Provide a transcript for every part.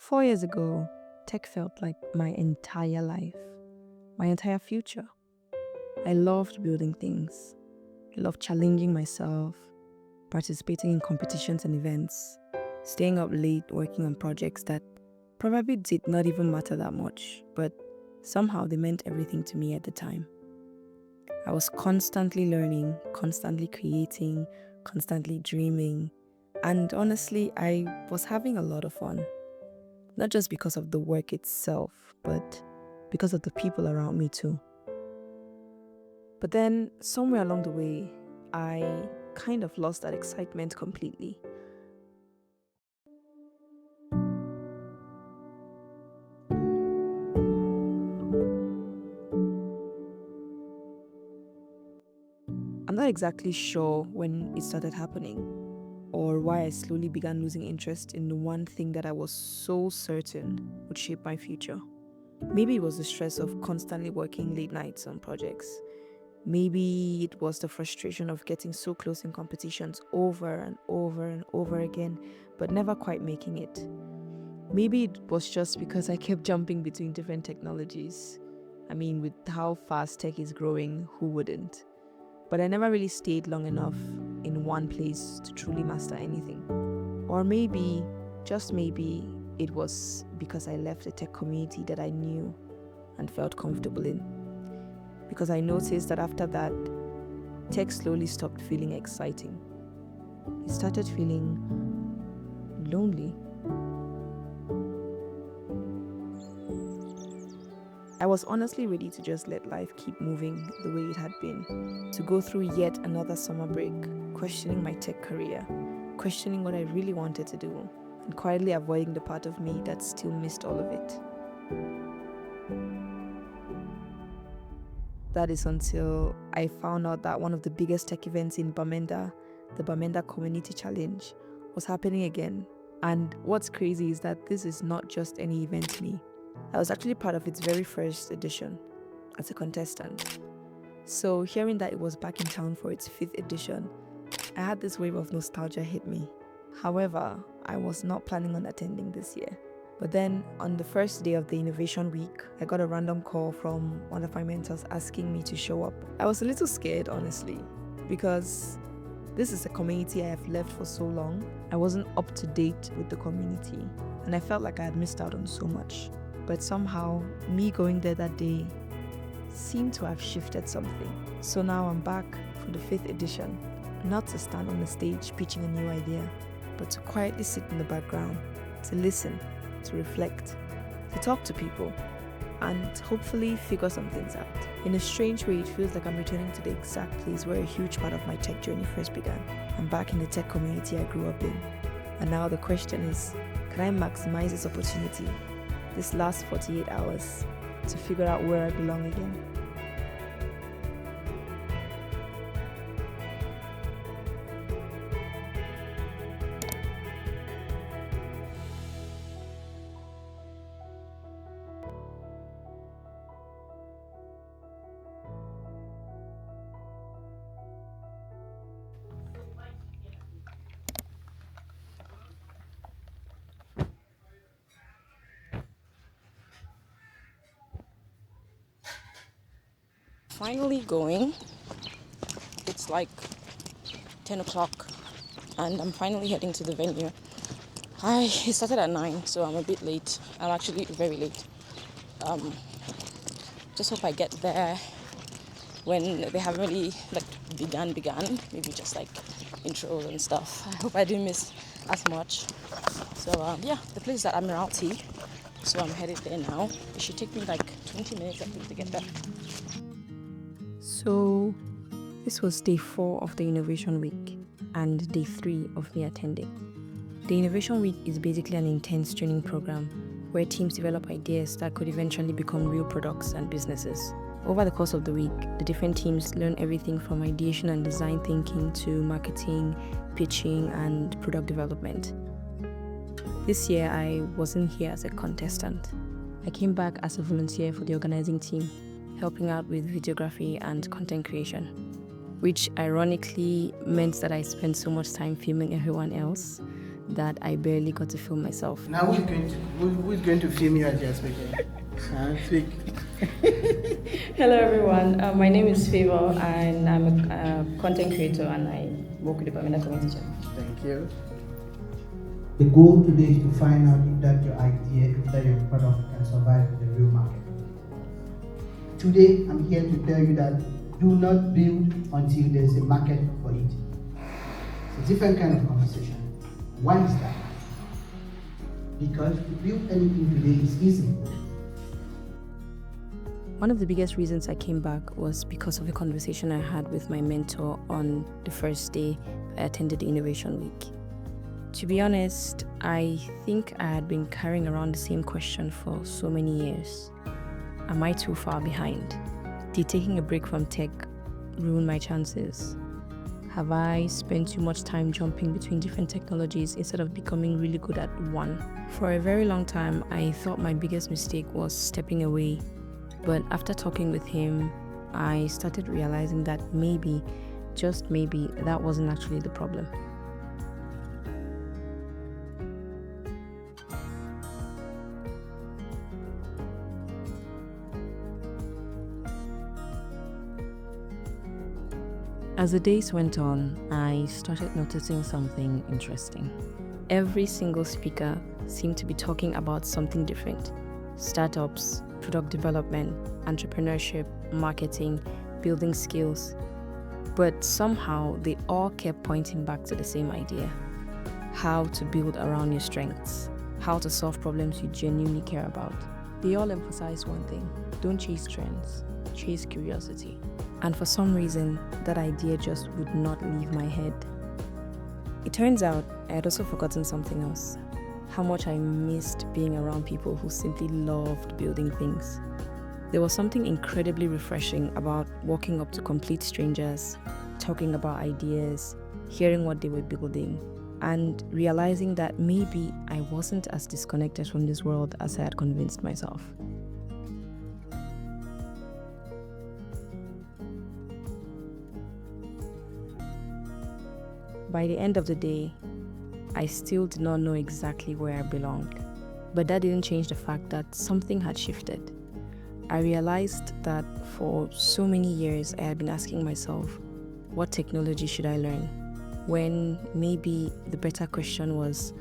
4 years ago, tech felt like my entire life, my entire future. I loved building things. I loved challenging myself, participating in competitions and events, staying up late working on projects that probably did not even matter that much, but somehow they meant everything to me at the time. I was constantly learning, constantly creating, constantly dreaming, and honestly, I was having a lot of fun. Not just because of the work itself, but because of the people around me too. But then, somewhere along the way, I kind of lost that excitement completely. I'm not exactly sure when it started happening, or why I slowly began losing interest in the one thing that I was so certain would shape my future. Maybe it was the stress of constantly working late nights on projects. Maybe it was the frustration of getting so close in competitions over and over and over again, but never quite making it. Maybe it was just because I kept jumping between different technologies. I mean, with how fast tech is growing, who wouldn't? But I never really stayed long enough in one place to truly master anything. Or maybe, just maybe, it was because I left a tech community that I knew and felt comfortable in. Because I noticed that after that, tech slowly stopped feeling exciting. It started feeling lonely. I was honestly ready to just let life keep moving the way it had been, to go through yet another summer break, questioning my tech career, questioning what I really wanted to do, and quietly avoiding the part of me that still missed all of it. That is until I found out that one of the biggest tech events in Bamenda, the Bamenda Community Challenge, was happening again. And what's crazy is that this is not just any event to me. I was actually part of its very first edition as a contestant. So hearing that it was back in town for its 5th edition, I had this wave of nostalgia hit me. However, I was not planning on attending this year. But then, on the first day of the Innovation Week, I got a random call from one of my mentors asking me to show up. I was a little scared, honestly, because this is a community I have left for so long. I wasn't up to date with the community, and I felt like I had missed out on so much. But somehow, me going there that day seemed to have shifted something. So now I'm back for the 5th edition, not to stand on the stage pitching a new idea, but to quietly sit in the background, to listen, to reflect, to talk to people, and hopefully figure some things out. In a strange way, it feels like I'm returning to the exact place where a huge part of my tech journey first began. I'm back in the tech community I grew up in. And now the question is, can I maximize this opportunity, this last 48 hours, to figure out where I belong again? Finally going. It's like 10 o'clock and I'm finally heading to the venue. It started at 9, so I'm a bit late. I'm actually very late. Just hope I get there when they haven't really begun. Maybe just like intros and stuff. I hope I didn't miss as much. So yeah, the place is at Admiralty, so I'm headed there now. It should take me like 20 minutes I think to get there. So, this was day 4 of the Innovation Week and day 3 of me attending. The Innovation Week is basically an intense training program where teams develop ideas that could eventually become real products and businesses. Over the course of the week, the different teams learn everything from ideation and design thinking to marketing, pitching, and product development. This year, I wasn't here as a contestant. I came back as a volunteer for the organizing team, helping out with videography and content creation, which ironically meant that I spent so much time filming everyone else that I barely got to film myself. Now who's going to film you as you're speaking? Speak. Hello everyone, my name is Favor and I'm a content creator and I work with the Bamenda Community Challenge. Thank you. The goal today is to find out if that your idea, if that your product can survive in the real market. Today, I'm here to tell you that do not build until there's a market for it. It's a different kind of conversation. Why is that? Because to build anything today is easy. One of the biggest reasons I came back was because of a conversation I had with my mentor on the first day I attended the Innovation Week. To be honest, I think I had been carrying around the same question for so many years. Am I too far behind? Did taking a break from tech ruin my chances? Have I spent too much time jumping between different technologies instead of becoming really good at one? For a very long time, I thought my biggest mistake was stepping away. But after talking with him, I started realizing that maybe, just maybe, that wasn't actually the problem. As the days went on, I started noticing something interesting. Every single speaker seemed to be talking about something different. Startups, product development, entrepreneurship, marketing, building skills. But somehow they all kept pointing back to the same idea. How to build around your strengths. How to solve problems you genuinely care about. They all emphasize one thing: don't chase trends, chase curiosity. And for some reason, that idea just would not leave my head. It turns out I had also forgotten something else. How much I missed being around people who simply loved building things. There was something incredibly refreshing about walking up to complete strangers, talking about ideas, hearing what they were building, and realizing that maybe I wasn't as disconnected from this world as I had convinced myself. By the end of the day, I still did not know exactly where I belonged, but that didn't change the fact that something had shifted. I realized that for so many years I had been asking myself, what technology should I learn? When maybe the better question was,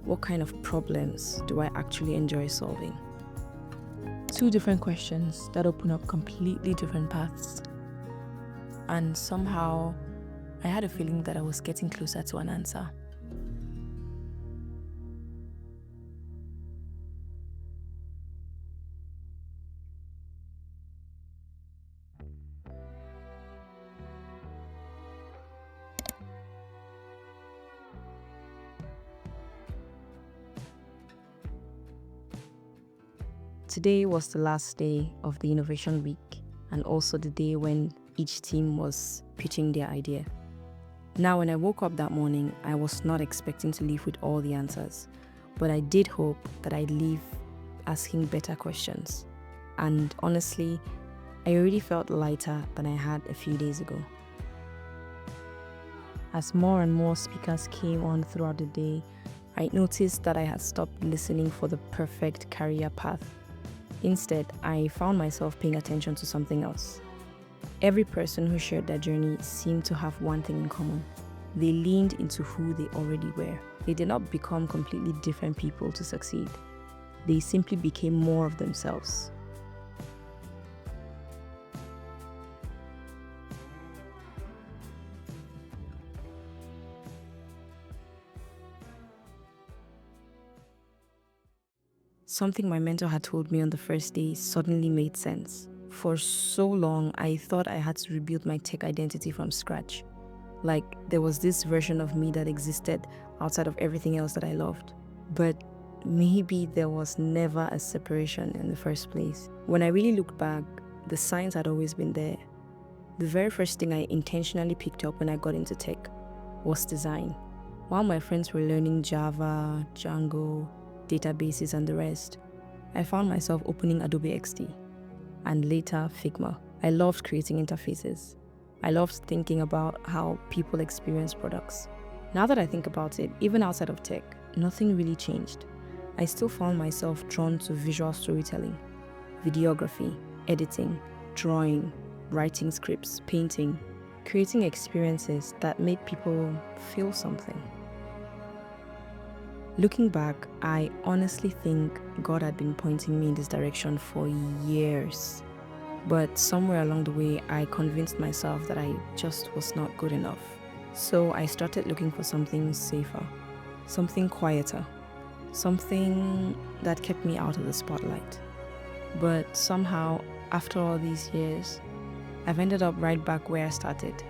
what kind of problems do I actually enjoy solving? Two different questions that open up completely different paths. And somehow, I had a feeling that I was getting closer to an answer. Today was the last day of the Innovation Week and also the day when each team was pitching their idea. Now, when I woke up that morning, I was not expecting to leave with all the answers, but I did hope that I'd leave asking better questions. And honestly, I already felt lighter than I had a few days ago. As more and more speakers came on throughout the day, I noticed that I had stopped listening for the perfect career path. Instead, I found myself paying attention to something else. Every person who shared their journey seemed to have one thing in common. They leaned into who they already were. They did not become completely different people to succeed. They simply became more of themselves. Something my mentor had told me on the first day suddenly made sense. For so long, I thought I had to rebuild my tech identity from scratch. Like there was this version of me that existed outside of everything else that I loved. But maybe there was never a separation in the first place. When I really looked back, the signs had always been there. The very first thing I intentionally picked up when I got into tech was design. While my friends were learning Java, Django, databases and the rest, I found myself opening Adobe XD and later Figma. I loved creating interfaces. I loved thinking about how people experience products. Now that I think about it, even outside of tech, nothing really changed. I still found myself drawn to visual storytelling, videography, editing, drawing, writing scripts, painting, creating experiences that made people feel something. Looking back, I honestly think God had been pointing me in this direction for years. But somewhere along the way, I convinced myself that I just was not good enough. So I started looking for something safer, something quieter, something that kept me out of the spotlight. But somehow, after all these years, I've ended up right back where I started.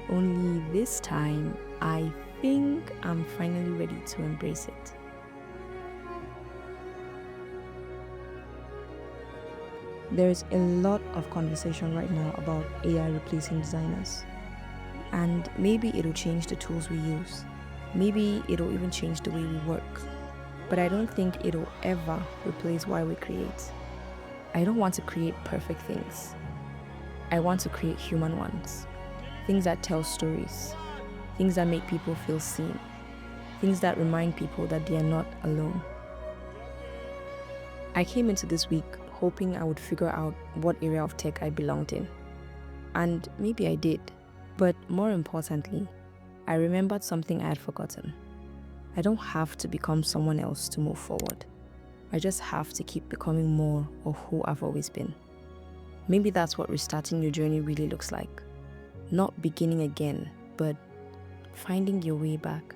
Only this time, I think I'm finally ready to embrace it. There's a lot of conversation right now about AI replacing designers. And maybe it'll change the tools we use. Maybe it'll even change the way we work. But I don't think it'll ever replace why we create. I don't want to create perfect things. I want to create human ones. Things that tell stories. Things that make people feel seen. Things that remind people that they are not alone. I came into this week hoping I would figure out what area of tech I belonged in. And maybe I did. But more importantly, I remembered something I had forgotten. I don't have to become someone else to move forward. I just have to keep becoming more of who I've always been. Maybe that's what restarting your journey really looks like. Not beginning again, but finding your way back.